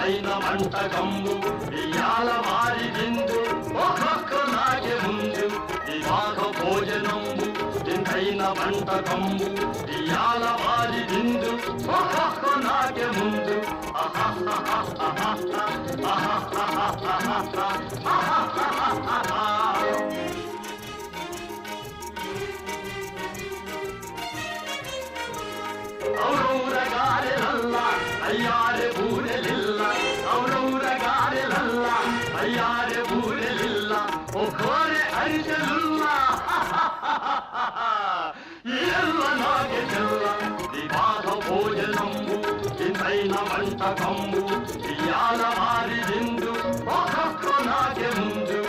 వింతైన వంటకంబు ఇయాల వారి విందు ఒక్కొక్కలాగే ముందు వివాహ భోజనంబు వింతైన వంటకంబు ఇయాల వారి విందు ఒక్కొక్కలాగే ముందు ఔరౌరగారెలల్ల అయ్యారె బూరెలిల్ల ఔరౌరగారెలల్ల అయ్యారె బూరెలిల్ల ఒక్కోరె అరిసెలుల్ల ಎಲ್ಲ ನಾಗೆ ಚೆಲ್ಲ ವಿವಾಹ ಭೋಜನಂಬು ಇಂದೈನ వంటకంబు ఇయాల వారి విందు ఒక్కొక్కలాగే ముందు